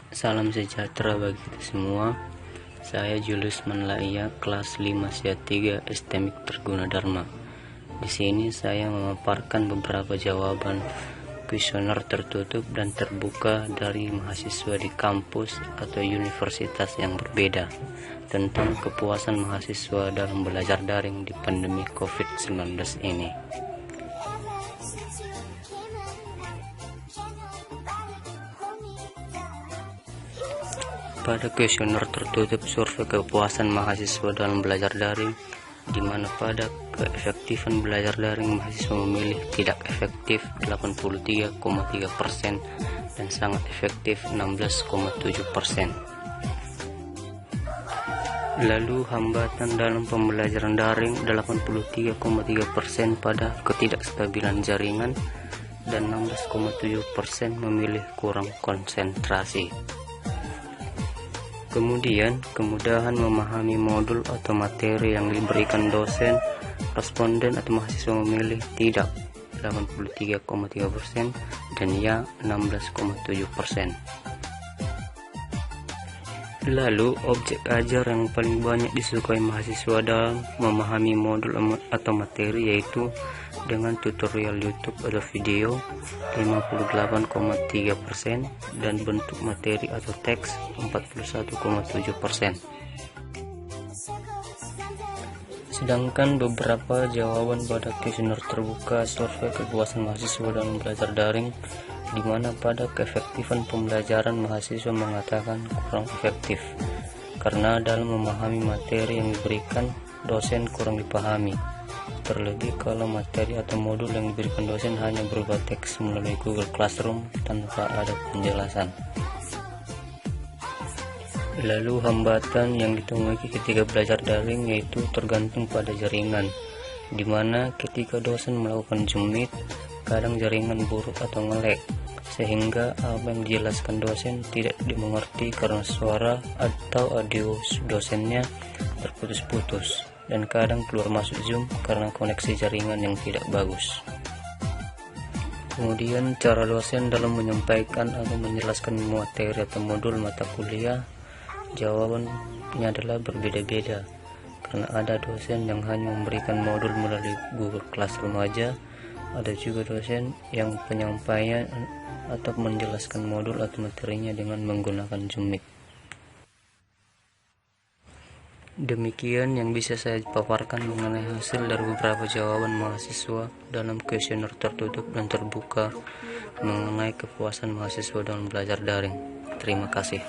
Salam sejahtera bagi kita semua. Saya Julius Manlaia, kelas 5 SIA 3 STMIK Terguna Dharma. Di sini saya memaparkan beberapa jawaban kuesioner tertutup dan terbuka dari mahasiswa di kampus atau universitas yang berbeda tentang kepuasan mahasiswa dalam belajar daring di pandemi COVID-19 ini. Pada kuesioner tertutup survei kepuasan mahasiswa dalam belajar daring, di mana pada keefektifan belajar daring mahasiswa memilih tidak efektif 83,3% dan sangat efektif 16,7%. Lalu hambatan dalam pembelajaran daring 83,3% pada ketidakstabilan jaringan dan 16,7% memilih kurang konsentrasi. Kemudian, kemudahan memahami modul atau materi yang diberikan dosen, responden atau mahasiswa memilih tidak 83,3% dan ya 16,7%. Lalu, objek ajar yang paling banyak disukai mahasiswa dalam memahami modul atau materi yaitu dengan tutorial YouTube atau video 58,3% dan bentuk materi atau teks 41,7%. Sedangkan beberapa jawaban pada kuesioner terbuka survei kepuasan mahasiswa dalam belajar daring, di mana pada keefektifan pembelajaran mahasiswa mengatakan kurang efektif karena dalam memahami materi yang diberikan dosen kurang dipahami, terlebih kalau materi atau modul yang diberikan dosen hanya berupa teks melalui Google Classroom tanpa ada penjelasan. Lalu hambatan yang ditemui ketika belajar daring yaitu tergantung pada jaringan, di mana ketika dosen melakukan Zoom Meet, kadang jaringan buruk atau nge-lag, sehingga apa yang dijelaskan dosen tidak dimengerti karena suara atau audio dosennya terputus-putus, dan kadang keluar masuk Zoom karena koneksi jaringan yang tidak bagus. Kemudian cara dosen dalam menyampaikan atau menjelaskan materi atau modul mata kuliah, jawabannya adalah berbeda-beda karena ada dosen yang hanya memberikan modul melalui Google Classroom aja, ada juga dosen yang penyampaian atau menjelaskan modul atau materinya dengan menggunakan Zoom Meet. Demikian yang bisa saya paparkan mengenai hasil dari beberapa jawaban mahasiswa dalam kuesioner tertutup dan terbuka mengenai kepuasan mahasiswa dalam belajar daring. Terima kasih.